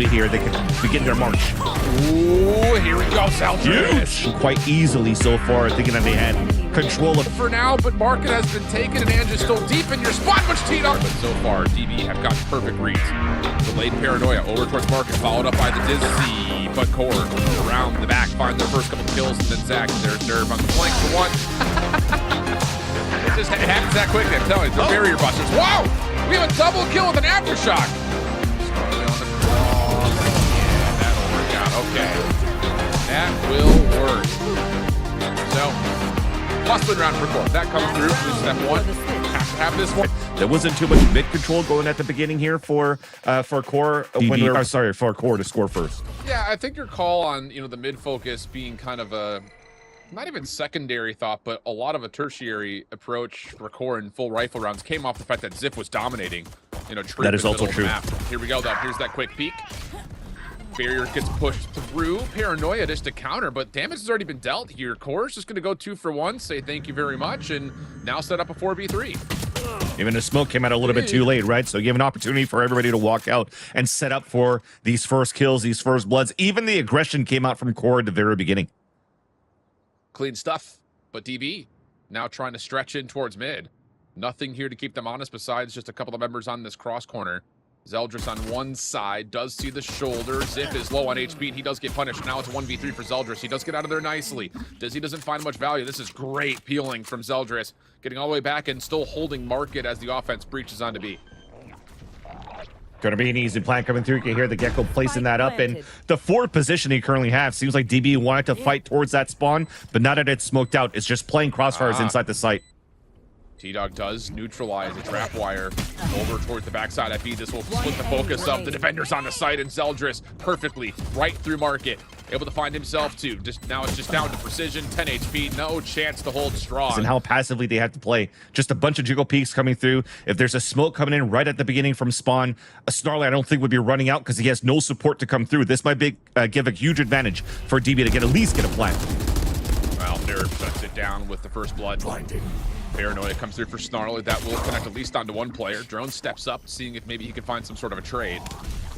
Here they can begin their march. Ooh, here we go, Huge. Quite easily so far, thinking that they had control of for now, but market has been taken and Ange is still deep in your spot, which teed up. But so far, DB have got perfect reads. Delayed paranoia over towards market, followed up by the Dizzy, but core around the back, find their first couple kills, and then Zach, there's Nerve on the flank for one. It happens that quick, I'm telling you, they're barrier busters. Wow! We have a double kill with an aftershock. Okay, that will work. So, must-win round for core. That comes through. Step one. Have to have this one. There wasn't too much mid control going at the beginning here for core. For core to score first. Yeah, I think your call on the mid focus being kind of a not even secondary thought, but a lot of a tertiary approach for core in full rifle rounds came off the fact that Ziff was dominating. That is also true. Here we go though. Here's that quick peek. Barrier gets pushed through. Paranoia just to counter, but damage has already been dealt here. Core's just going to go 2 for 1, say thank you very much, and now set up a 4v3. Even the smoke came out a little bit too late, right? So you have an opportunity for everybody to walk out and set up for these first kills, these first bloods. Even the aggression came out from core at the very beginning. Clean stuff, but DB now trying to stretch in towards mid. Nothing here to keep them honest besides just a couple of members on this cross corner. Zeldris on one side, does see the shoulder. Ziff is low on HP, and he does get punished. Now it's a 1v3 for Zeldris. He does get out of there nicely. Dizzy doesn't find much value. This is great peeling from Zeldris. Getting all the way back and still holding market as the offense breaches onto B. Gonna be an easy plan coming through. You can hear the Gecko placing that up. And the forward position he currently has, seems like DB wanted to fight towards that spawn, but now that it's smoked out, it's just playing crossfires inside the site. T-Dog does neutralize a trap wire over towards the backside at B. This will split the focus of the defenders on the site, and Zeldris perfectly right through market. Able to find himself too. Now it's just down to precision, 10 HP, no chance to hold strong. And how passively they have to play. Just a bunch of jiggle peaks coming through. If there's a smoke coming in right at the beginning from spawn, a Snarly I don't think would be running out because he has no support to come through. This might be, give a huge advantage for DB to at least get a plant. Well, Nerve shuts it down with the first blood. Blinding. Paranoia comes through for Snarly. That will connect at least onto one player. Drone steps up, seeing if maybe he can find some sort of a trade.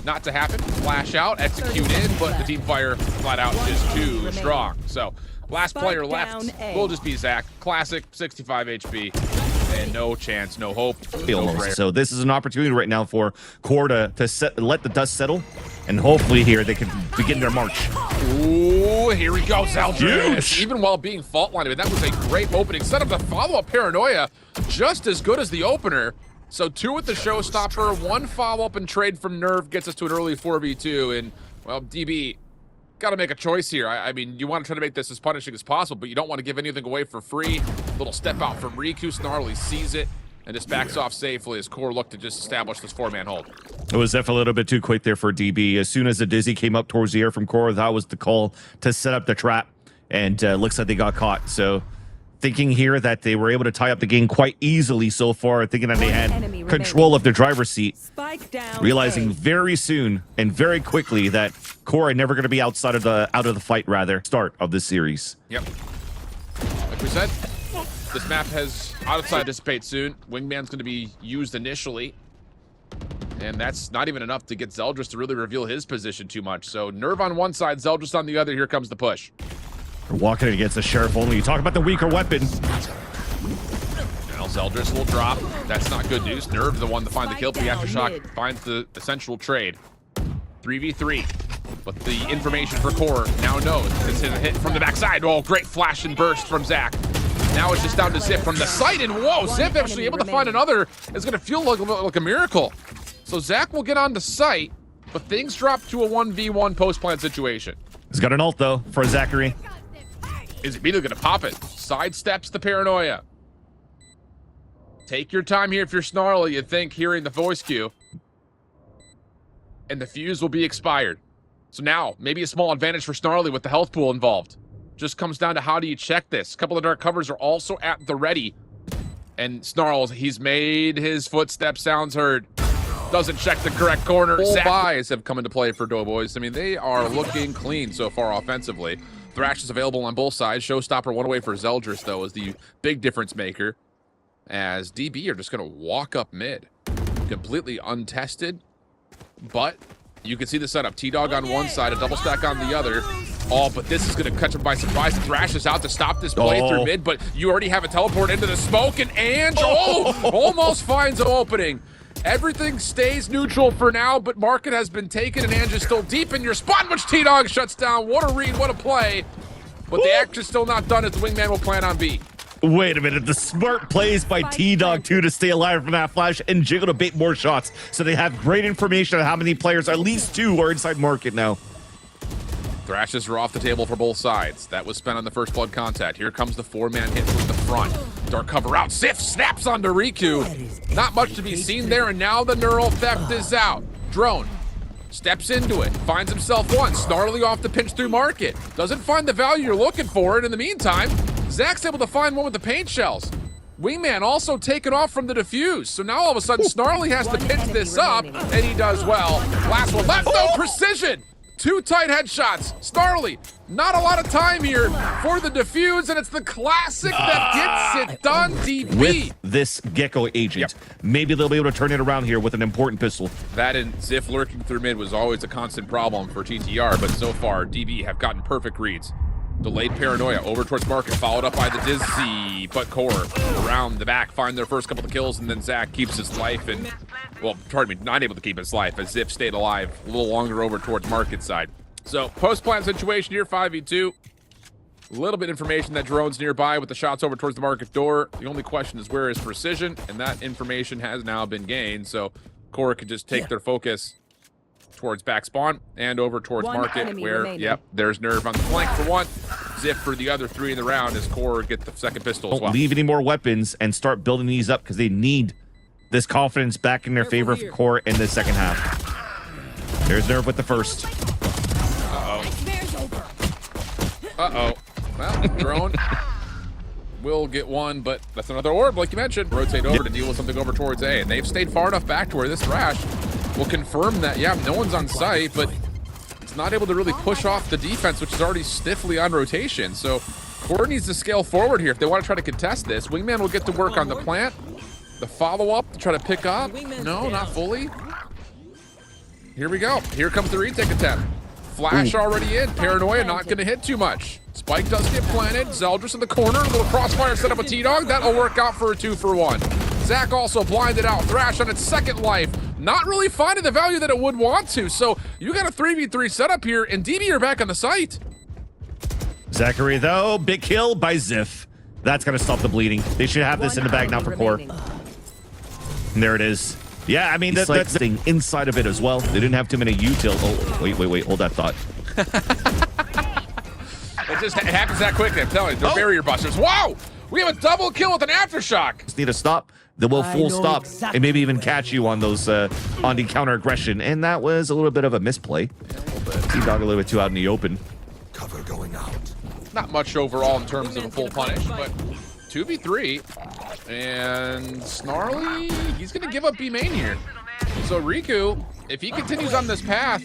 Not to happen. Flash out, execute in, but the team fire flat out is too strong. So, last player left will just be Zach. Classic, 65 HP. And no chance, no hope. So this is an opportunity right now for core to let the dust settle, and hopefully here they can begin their march. Ooh, here we go, Zeldris. Even while being fault line, that was a great opening. Set up the follow-up Paranoia, just as good as the opener. So 2 with the showstopper, 1 follow-up and trade from Nerve gets us to an early 4v2. And, well, DB, got to make a choice here. I mean, you want to try to make this as punishing as possible, but you don't want to give anything away for free. Little step out from Riku. Snarly sees it and just backs off safely as core look to just establish this 4-man hold. It was definitely a little bit too quick there for DB. As soon as the Dizzy came up towards the air from core, that was the call to set up the trap, and looks like they got caught. So thinking here that they were able to tie up the game quite easily so far, thinking that they had control of their driver's seat, realizing very soon and very quickly that core are never going to be outside of the fight, rather start of this series. Yep. Like we said, this map has outside dissipate soon. Wingman's going to be used initially, and that's not even enough to get Zeldris to really reveal his position too much. So Nerve on one side, Zeldris on the other. Here comes the push. We're walking against the sheriff only. You talk about the weaker weapon. Now Zeldris will drop. That's not good news. Nerve the one to find the kill, but the aftershock finds the essential trade. 3v3. But the information for core now knows this is a hit from the backside. Oh, great flash and burst from Zach. Now it's just down to Ziff from the site, and whoa, Ziff actually able to find another. It's going to feel like a miracle. So Zach will get on the site, but things drop to a 1v1 post-plant situation. He's got an ult, though, for Zachary. Is immediately going to pop it. Sidesteps the Paranoia. Take your time here if you're Snarly, you'd think, hearing the voice cue. And the fuse will be expired. So now, maybe a small advantage for Snarly with the health pool involved. Just comes down to how do you check this. A couple of dark covers are also at the ready. And Snarls, he's made his footstep sounds heard. Doesn't check the correct corner. Full buys have come into play for Doughboys. I mean, they are looking clean so far offensively. Thrash is available on both sides. Showstopper one away for Zeldris, though, is the big difference maker. As DB are just going to walk up mid. Completely untested, but You can see the setup. T-Dog on one side, a double stack on the other. Oh, but this is going to catch him by surprise. Thrash is out to stop this play through mid, but you already have a teleport into the smoke, and Ange, almost finds an opening. Everything stays neutral for now, but market has been taken, and Ange is still deep in your spot, which T-Dog shuts down. What a read, what a play. But the action's still not done as the wingman will plan on B. Wait a minute, the smart plays by T-Dog too to stay alive from that flash and jiggle to bait more shots. So they have great information on how many players, at least 2, are inside market now. Thrashes are off the table for both sides. That was spent on the first blood contact. Here comes the 4-man hit from the front. Dark cover out, Ziff snaps onto Riku. Not much to be seen there, and now the neural theft is out. Drone steps into it, finds himself one. Snarly off the pinch through market. Doesn't find the value you're looking for, and in the meantime, Zach's able to find one with the paint shells. Wingman also taken off from the defuse. So now all of a sudden, Snarly has to pinch this up, and he does well. Last one left, no precision. 2 tight headshots. Snarly, not a lot of time here for the defuse, and it's the classic that gets it done, DP. With this Gecko agent, maybe they'll be able to turn it around here with an important pistol. That and Ziff lurking through mid was always a constant problem for TTR, but so far, DB have gotten perfect reads. Delayed paranoia over towards market, followed up by the Dizzy, but Core around the back find their first couple of kills, and then Zach keeps his life, and, well, pardon me, not able to keep his life, as Ziff stayed alive a little longer over towards market side. So, post-plant situation here, 5v2. A little bit information that drone's nearby with the shots over towards the market door. The only question is where is precision, and that information has now been gained, so Core could just take their focus towards back spawn and over towards market where, there's Nerve on the flank for one. Ziff for the other 3 in the round as Core get the second pistol as well. Don't leave any more weapons and start building these up because they need this confidence back in their favor for Core in the second half. There's Nerve with the first. Uh-oh. Well, drone will get one, but that's another orb, like you mentioned. Rotate over to deal with something over towards A, and they've stayed far enough back to where this Thrash will confirm that, no one's on site, but it's not able to really push off the defense, which is already stiffly on rotation. So Core needs to scale forward here if they want to try to contest this. Wingman will get to work on the plant. The follow-up to try to pick up. No, not fully. Here we go. Here comes the retake attempt. Flash already in. Paranoia not going to hit too much. Spike does get planted. Zeldris in the corner. A little crossfire set up with T-Dog. That'll work out for a 2-for-1. Zach also blinded out. Thrash on its second life. Not really finding the value that it would want to. So you got a 3v3 setup here, and DB are back on the site. Zachary, though, big kill by Ziff. That's going to stop the bleeding. They should have this in the bag now for Core. And there it is. Yeah, I mean, that's the thing inside of it as well. They didn't have too many util. Oh, wait. Hold that thought. It happens that quickly, I'm telling you. They're barrier busters. Wow! We have a double kill with an aftershock. Just need to stop. They will full stop and maybe even catch you on those on the counter aggression. And that was a little bit of a misplay. T-Dog a little bit too out in the open. Cover going out. Not much overall in terms of a full punish, but 2v3. And Snarly, he's going to give up B main here. So Riku, if he continues on this path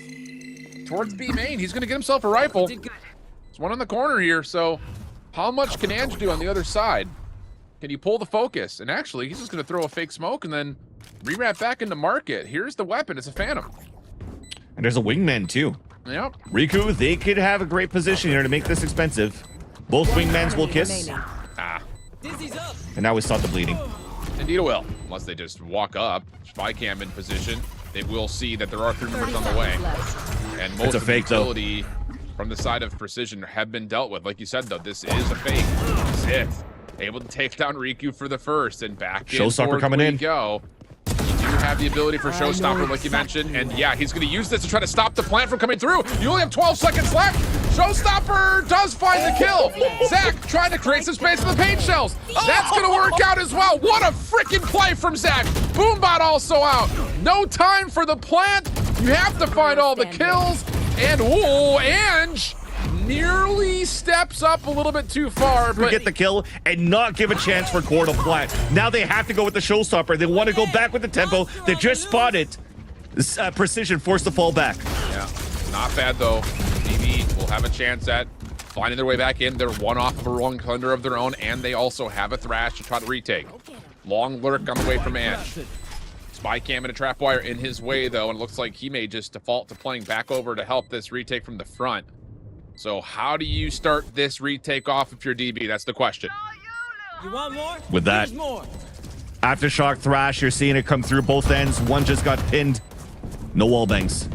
towards B main, he's going to get himself a rifle. There's one on the corner here, so how much can Ange do on the other side? Can he pull the focus? And actually, he's just going to throw a fake smoke and then re-wrap back into market. Here's the weapon. It's a Phantom. And there's a wingman, too. Yep. Riku, they could have a great position here to make this expensive. Both wingmans will kiss. And now we stop the bleeding. Indeed it will. Unless they just walk up. Spy cam in position. They will see that there are 3 members on the way. And most of the utility from the side of Precision have been dealt with. Like you said, though, this is a fake. Ziff able to take down Riku for the first, and back in Showstopper coming in. Go. You do have the ability for Showstopper, like you mentioned, and yeah, he's going to use this to try to stop the plant from coming through. You only have 12 seconds left. Showstopper does find the kill. Zach trying to create some space for the paint shells. That's going to work out as well. What a freaking play from Zach. Boombot also out. No time for the plant. You have to find all the kills. And Ange nearly steps up a little bit too far. But get the kill and not give a chance for Core to plant. Now they have to go with the Showstopper. They want to go back with the tempo. They just spotted Precision forced to fall back. Yeah, not bad though. DB will have a chance at finding their way back in. They're one off of a rolling thunder of their own, and they also have a Thrash to try to retake. Long lurk on the way from Ange. spy cam and a trap wire in his way, though, and it looks like he may just default to playing back over to help this retake from the front. So how do you start this retake off if you're DB? That's the question. You want more? With that, Here's more. Aftershock Thrash, you're seeing it come through both ends. One just got pinned. No wall bangs.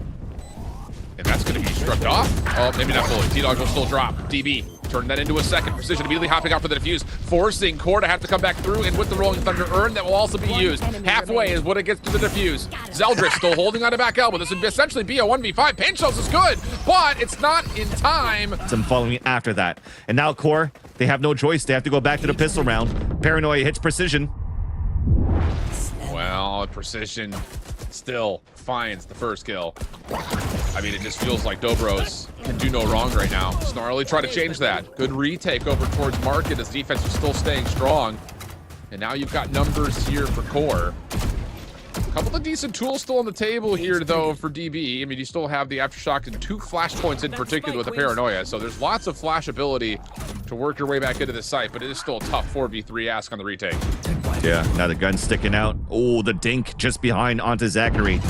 And that's going to be struck off. Oh, maybe not fully. T-Dog will still drop. DB, turn that into a second. Precision immediately hopping out for the defuse, forcing Core to have to come back through, and with the Rolling Thunder urn, that will also be used. Halfway is what it gets to the defuse. Zeldris still holding on to back elbow. This would essentially be a 1v5. Pain Shells is good, but it's not in time. Some following after that. And now Core, they have no choice. They have to go back to the pistol round. Paranoia hits Precision. Well, Precision still finds the first kill. I mean, it just feels like Dobros can do no wrong right now. Snarly try to change that. Good retake over towards Market as defense is still staying strong. And now you've got numbers here for Core. A couple of decent tools still on the table here, though, for DB. I mean, you still have the Aftershock and 2 flashpoints in particular with the Paranoia. So there's lots of flash ability to work your way back into the site, but it is still a tough 4v3 ask on the retake. Yeah, now the gun's sticking out. Oh, the dink just behind onto Zachary.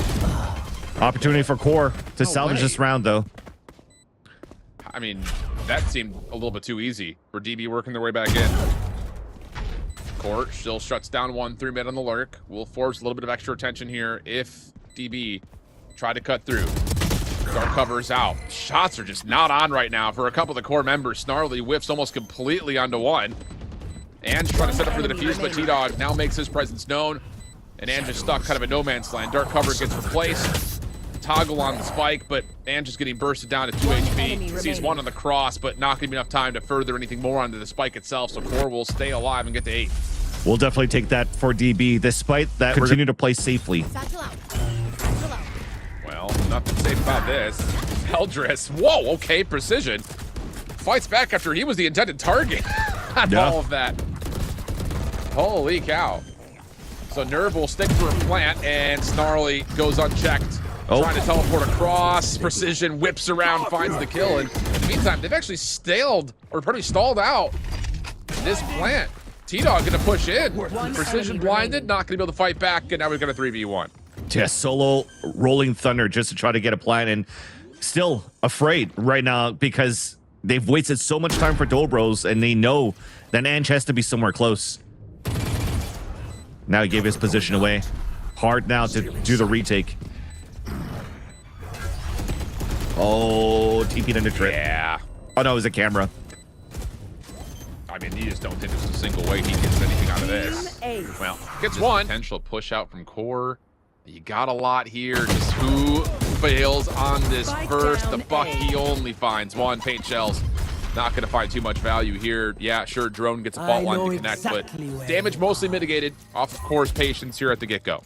Opportunity for Core to salvage this round, though. I mean, that seemed a little bit too easy for DB working their way back in. Core still shuts down 1 through mid on the lurk. Will force a little bit of extra attention here if DB try to cut through. Dark covers out. Shots are just not on right now for a couple of the Core members. Snarly whiffs almost completely onto 1. Ange trying to set up for the defuse, but T-Dog now makes his presence known. And Ange is stuck kind of in no man's land. Dark cover gets replaced. Toggle on the spike, but Ange is getting bursted down to 2 HP. Sees 1 on the cross, but not going to be enough time to further anything more onto the spike itself, so Core will stay alive and get to 8. We'll definitely take that for DB, despite that continue to play safely. Well, nothing safe about this. Eldris, whoa, okay, Precision. Fights back after he was the intended target on all of that. Holy cow. So Nerve will stick for a plant, and Snarly goes unchecked. Trying to teleport across. Precision whips around, finds the kill, and in the meantime, they've actually stalled out this plant. T-Dog gonna push in. Precision blinded, not gonna be able to fight back, and now we've got a 3v1. Yeah, solo Rolling Thunder just to try to get a plant, and still afraid right now because they've wasted so much time for Dobros, and they know that Ange has to be somewhere close. Now he gave his position away. Hard now to do the retake. Oh, TP'd into trip. Yeah. Oh no, it was a camera. I mean, you just don't think there's a single way he gets anything out of this. Well, gets 1. Potential push out from Core. You got a lot here. Just who fails on this first? The Buck, he only finds 1. Paint Shells. Not going to find too much value here. Yeah, sure, Drone gets a fault line to connect, but damage mostly mitigated off of Core's patience here at the get-go.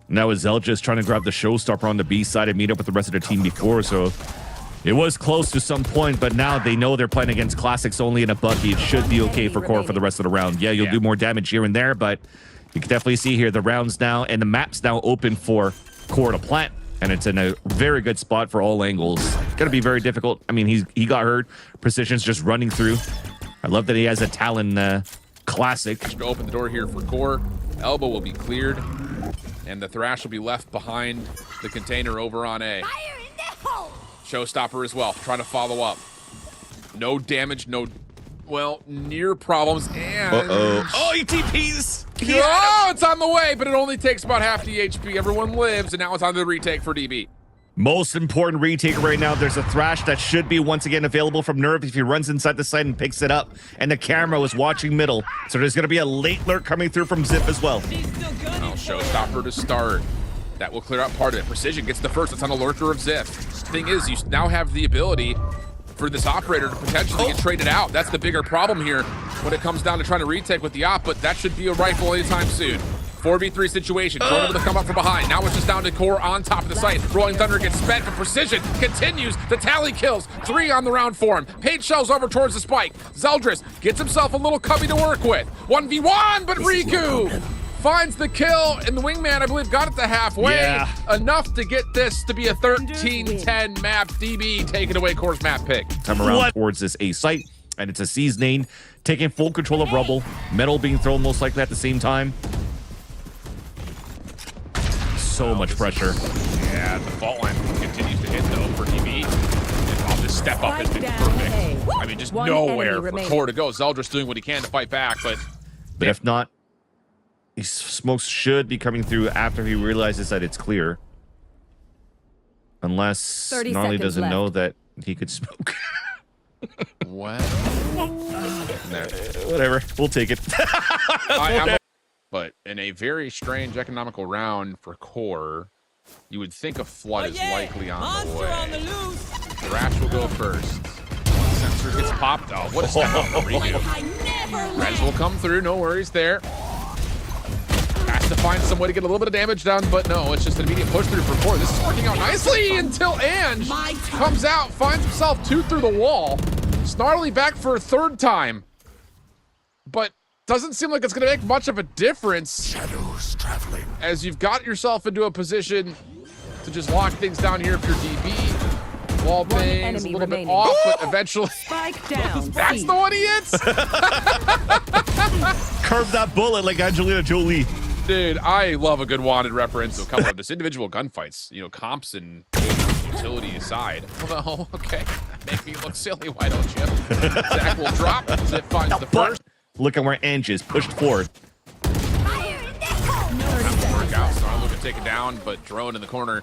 Now is Zel just trying to grab the showstopper on the B side and meet up with the rest of the team before, so it was close to some point, but now they know they're playing against Classics only in a Bucky. It should be okay for Core for the rest of the round. Yeah, you'll do more damage here and there, but you can definitely see here the rounds now and the map's now open for Core to plant, and it's in a very good spot for all angles. Gonna be very difficult. I mean, he got hurt. Precision's just running through. I love that he has a Talon Classic. To open the door here for Core. Elbow will be cleared, and the Thrash will be left behind the container over on A. Showstopper as well, trying to follow up. No damage, no, well, near problems, and... Oh, he TPs! Oh, it's on the way, but it only takes about half the HP. Everyone lives, and now it's on the retake for DB. Most important retake right now. There's a Thrash that should be once again available from Nerve if he runs inside the site and picks it up. And the camera was watching middle. So there's going to be a late lurk coming through from Zip as well. Well, Showstopper to start. That will clear out part of it. Precision gets the first. It's on a lurker of Zip. Thing is, you now have the ability for this operator to potentially get traded out. That's the bigger problem here when it comes down to trying to retake with the op, but that should be a rifle anytime soon. 4v3 situation. Drone able to come up from behind. Now it's just down to Core on top of the site. Rolling Thunder gets spent, but Precision continues. The tally kills. 3 on the round for him. Paint Shells over towards the spike. Zeldris gets himself a little cubby to work with. 1v1, but Riku finds the kill, and the Wingman, I believe, got it to halfway. Yeah. Enough to get this to be a 13-10 map. DB taking away Core's map pick. Come around towards this A site, and it's a Seasoning taking full control of Rubble. Metal being thrown most likely at the same time. so much pressure. Yeah, the fault line continues to hit though for DB. And this step up has been perfect. I mean, just nowhere for Core to go. Zeldris doing what he can to fight back, but if not, his smokes should be coming through after he realizes that it's clear. Unless Gnarly doesn't know that he could smoke. What? Whatever, we'll take it. But in a very strange economical round for Core, you would think a flood is likely on the way. Thrash will go first. One sensor gets popped. Oh, what a step up for Riku. Rez will come through, no worries there. Has to find some way to get a little bit of damage done, but no, it's just an immediate push through for Core. This is working out nicely until Ange comes out, finds himself 2 through the wall. Snarly back for a 3rd time. But doesn't seem like it's going to make much of a difference. Shadows traveling. As you've got yourself into a position to just lock things down here if you're DB. Wall bangs a little bit off, but eventually that's the one he hits. Curve that bullet like Angelina Jolie. Dude, I love a good wanted reference to a couple of this individual gunfights. You know, comps and utility aside. Well, okay, make me look silly, why don't you? Zach will drop. Zip finds the first. Look at where Ange is pushed forward. That will work out. Snarl looking to take it down, but Drone in the corner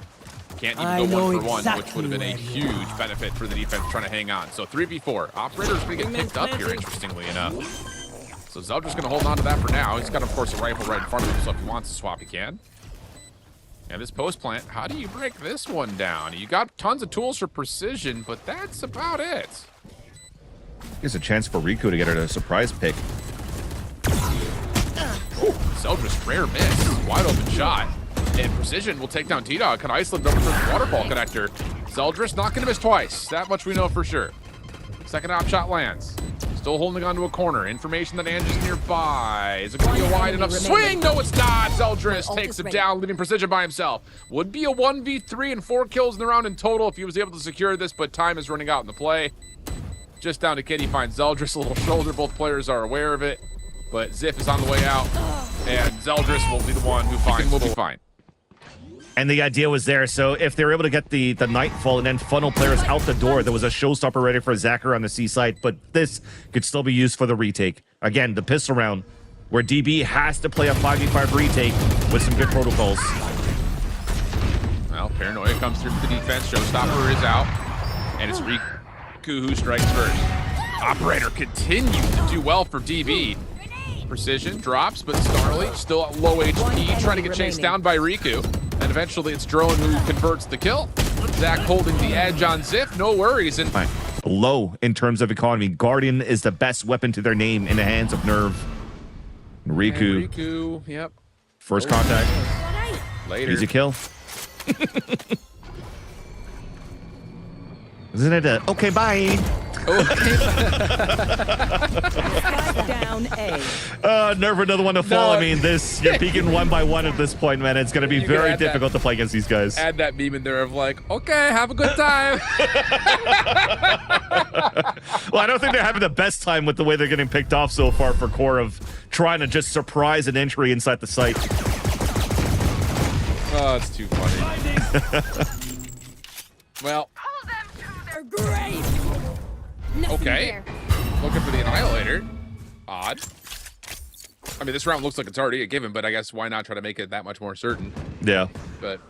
can't even go 1 for 1, which would have been a huge benefit for the defense trying to hang on. So 3v4. Operator's going to get picked up here, interestingly enough. So Zeldris going to hold on to that for now. He's got, of course, a rifle right in front of him, so if he wants to swap, he can. And this post plant, how do you break this one down? You got tons of tools for precision, but that's about it. Here's a chance for Riku to get her a surprise pick. Zeldris, rare miss. Wide open shot. And Precision will take down T-Dog. Can Iceland over to the waterfall connector. Zeldris not going to miss twice. That much we know for sure. Second op shot lands. Still holding on to a corner. Information that Ange is nearby. Is it going to be a wide enough swing? No, it's not. Zeldris takes him down, leaving Precision by himself. Would be a 1v3 and 4 kills in the round in total if he was able to secure this, but time is running out in the play. Just down to Kitty finds Zeldris, a little shoulder. Both players are aware of it, but Zip is on the way out, and Zeldris will be the one who finds will be fine. And the idea was there, so if they were able to get the Nightfall and then funnel players out the door, there was a showstopper ready for Zachar on the C site, but this could still be used for the retake. Again, the pistol round, where DB has to play a 5v5 retake with some good protocols. Well, Paranoia comes through for the defense. Showstopper is out, and it's Riku who strikes first. Operator continues to do well for DB. Precision drops, but Snarly still at low HP, trying to get chased down by Riku. And eventually it's Drone who converts the kill. Zach holding the edge on Ziff, no worries. And low in terms of economy. Guardian is the best weapon to their name in the hands of Nerve. Riku, yep. First contact. Later. Easy kill. Isn't it a okay, bye? Down A. Nerve another one to fall. I mean, you're peeking 1 by 1 at this point, man. It's going to be very difficult to play against these guys. Add that meme in there of like, okay, have a good time. Well, I don't think they're having the best time with the way they're getting picked off so far for Core of trying to just surprise an entry inside the site. Oh, it's too funny. Well, Great. okay. Looking for the Annihilator. Odd. I mean, this round looks like it's already a given, but I guess why not try to make it that much more certain? Yeah. But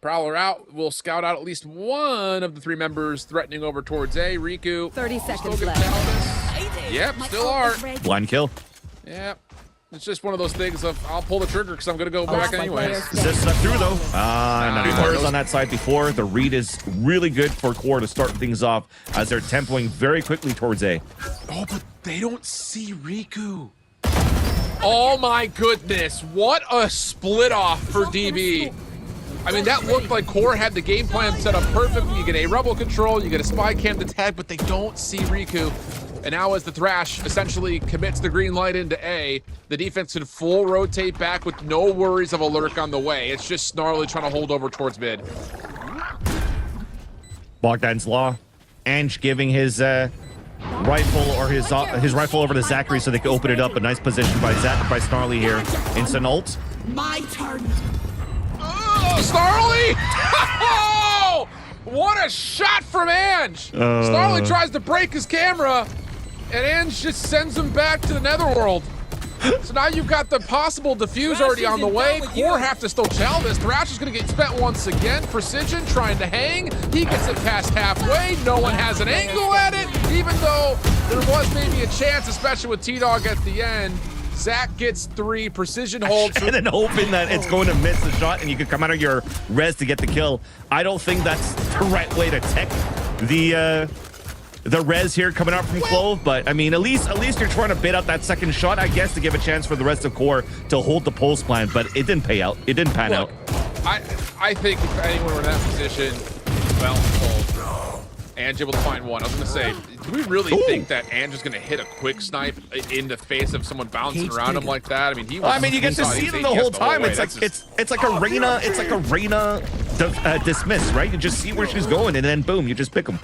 Prowler out. We'll scout out at least one of the 3 members threatening over towards A. Riku. 30 seconds left. Yep, still are. Blind kill. Yep. It's just one of those things of I'll pull the trigger because I'm going to go back anyways. Zip stuck through, though. Not anymore. On that side before. The read is really good for Core to start things off as they're tempoing very quickly towards A. Oh, but they don't see Riku. Oh, my goodness. What a split off for DB. I mean, that looked like Core had the game plan set up perfectly. You get a rebel control, you get a spy cam to tag, but they don't see Riku. And now as the Thrash essentially commits the green light into A, the defense can full rotate back with no worries of a lurk on the way. It's just Snarly trying to hold over towards mid. Bogdan's Law. Ange giving his rifle or his rifle over to Zachary so they can open it up. A nice position by Snarly here. Instant ult. My turn. Snarly! Oh, what a shot from Ange! Snarly tries to break his camera, and Ange just sends him back to the netherworld. So now you've got the possible defuse already on the way. Core have to still chow this. Thrash is going to get spent once again. Precision trying to hang. He gets it past halfway. No one has an angle at it, even though there was maybe a chance, especially with T-Dog at the end. Zach gets 3. Precision holds. And then hoping that it's going to miss the shot and you can come out of your res to get the kill. I don't think that's the right way to tech the res here coming out from Clove, but I mean, at least you're trying to bait out that second shot, I guess, to give a chance for the rest of Core to hold the pulse plan, but it didn't pay out. It didn't pan out. I think if anyone were in that position, well, Ange able to find one. I was gonna say, do we really think that Ange is gonna hit a quick snipe in the face of someone bouncing around him like that? I mean, he was. I mean, you get to see them the whole time. It's like a Reyna. It's like a Reyna dismiss, right? You just see where she's going, and then boom, you just pick them.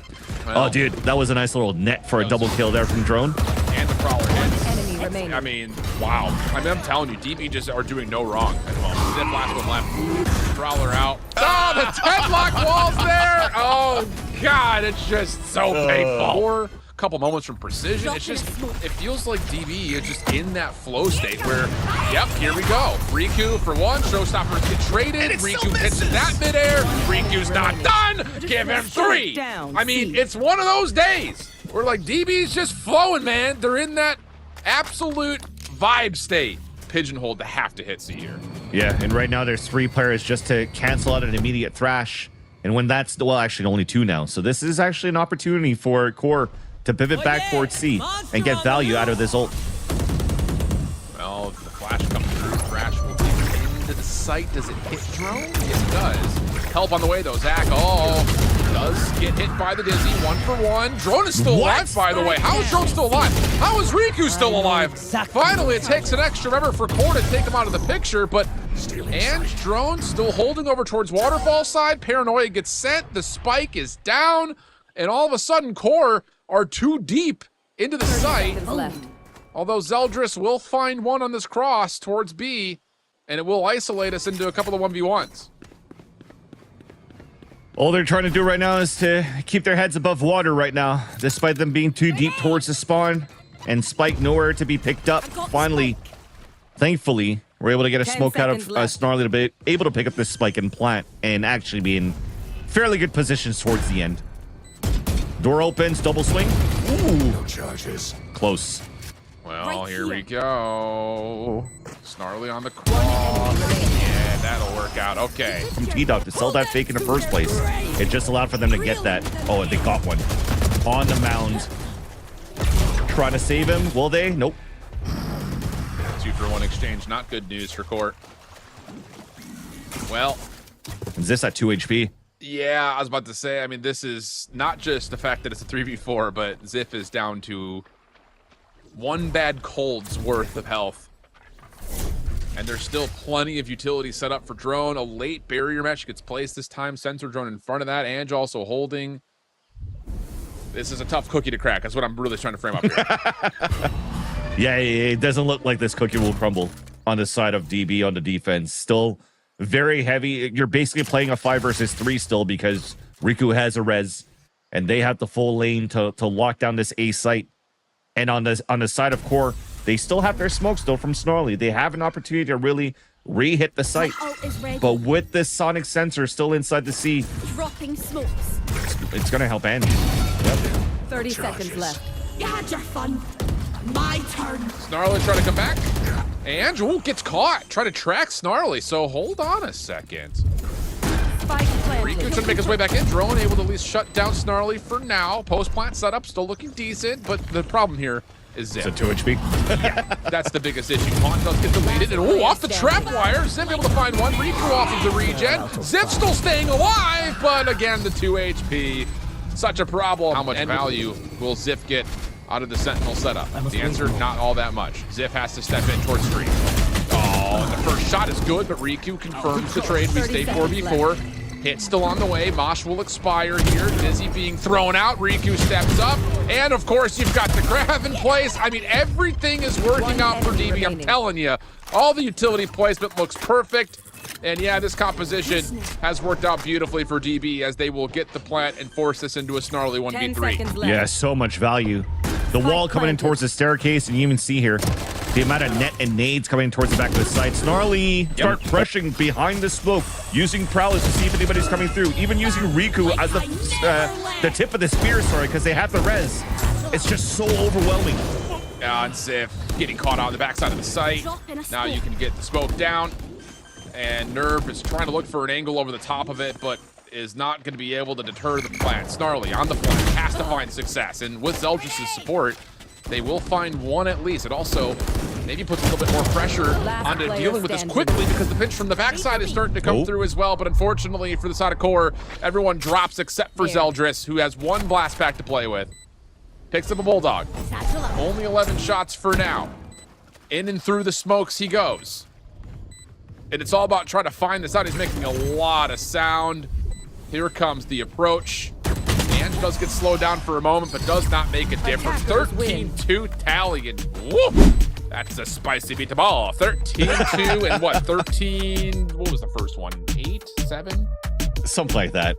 Well, oh, dude, that was a nice little net for a double kill there from Drone. And the crawler hits. I mean, wow. I mean, I'm telling you, DB just are doing no wrong at the moment. Zip last one left. Crawler out. Oh, the 10-block walls there. Oh, God, it's just so painful. Or a couple moments from Precision. It's just, it feels like DB is just in that flow state where, yep, here we go. Riku for one. Showstoppers get traded. Riku hits in that midair. Riku's not done. Give him 3. I mean, it's one of those days where, like, DB's just flowing, man. They're in that absolute vibe state. Pigeonhole to have to hit C here. Yeah, and right now there's 3 players just to cancel out an immediate thrash. And when that's, well, actually only 2 now. So this is actually an opportunity for Core to pivot back towards C and get value out of this ult. Well, the flash comes through. Thrash will take it into the site. Does it hit Drone? Yes, it does. Help on the way, though. Zach, does get hit by the Dizzy. 1 for 1. Drone is still alive, by the way. How is Drone still alive? How is Riku still alive? Finally, it takes an extra member for Core to take him out of the picture, but and Drone still holding over towards Waterfall side. Paranoia gets sent. The spike is down, and all of a sudden, Core are too deep into the site. Although Zeldris will find one on this cross towards B, and it will isolate us into a couple of 1v1s. All they're trying to do right now is to keep their heads above water right now, despite them being too deep towards the spawn and Spike nowhere to be picked up. Finally, thankfully, we're able to get a smoke out of Snarly to be able to pick up this Spike and plant and actually be in fairly good positions towards the end. Door opens, double swing. Ooh, no charges. Close. Well, here we go. Snarly on the cross. Yeah, that'll work out. Okay. From T-Dog to sell that fake in the first place. It just allowed for them to get that. Oh, they got one. On the mound. Trying to save him. Will they? Nope. 2-for-1 exchange. Not good news for Court. Well. Is this at 2 HP? Yeah, I was about to say, I mean, this is not just the fact that it's a 3v4, but Ziff is down to 1 bad cold's worth of health. And there's still plenty of utility set up for Drone. A late barrier mesh gets placed this time. Sensor Drone in front of that. Ange also holding. This is a tough cookie to crack. That's what I'm really trying to frame up here. Yeah, it doesn't look like this cookie will crumble on the side of DB on the defense. Still very heavy. You're basically playing a 5 versus 3 still because Riku has a res and they have the full lane to lock down this A site. And on the side of Core, they still have their smoke still from Snarly. They have an opportunity to really re-hit the site. But with this sonic sensor still inside the C, dropping smokes. It's gonna help Andy. Yep. 30 seconds left. You had your fun. My turn. Snarly trying to come back. And gets caught. Try to track Snarly. So hold on a second. Riku trying to make his way back in. Drone able to at least shut down Snarly for now. Post plant setup still looking decent, but the problem here is Zip. It's a 2 HP. Yeah, that's the biggest issue. Taunt does get deleted, and off the trap wire. Zip able to find one. Riku off of the regen. Zip still staying alive, but again, the 2 HP. Such a problem. How much value will Ziff get out of the Sentinel setup? The answer, not all that much. Ziff has to step in towards Street. Oh, the first shot is good, but Riku confirms the trade. We stay 4v4. Hit still on the way. Mosh will expire here. Dizzy being thrown out. Riku steps up. And of course, you've got the grab in place. I mean, everything is working out for DB. I'm telling you, all the utility placement looks perfect. And yeah, this composition has worked out beautifully for DB as they will get the plant and force this into a snarly 10 1v3. seconds left. Yeah, so much value. The wall coming in towards the staircase, and you even see here the amount of net and nades coming towards the back of the site. Snarly start pressing behind the smoke, using prowess to see if anybody's coming through, even using Riku as the tip of the spear, sorry, because they have the res. It's just so overwhelming. And Ziv getting caught on the backside of the site. Now you can get the smoke down. And Nerve is trying to look for an angle over the top of it, but is not going to be able to deter the plant. Snarly on the flank has to find success. And with Zeldris' support, they will find one at least. It also maybe puts a little bit more pressure onto dealing with this quickly because the pinch from the backside is starting to come through as well. But unfortunately for the side of Core, everyone drops except for Zeldris, who has one blast pack to play with. Picks up a Bulldog. Only 11 shots for now. In and through the smokes he goes. And it's all about trying to find this out. He's making a lot of sound. Here comes the approach. And does get slowed down for a moment, but does not make a difference. 13-2 tally, and whoop! That's a spicy beat the ball. 13-2 and what? 13, what was the first one? 8, 7? Something like that.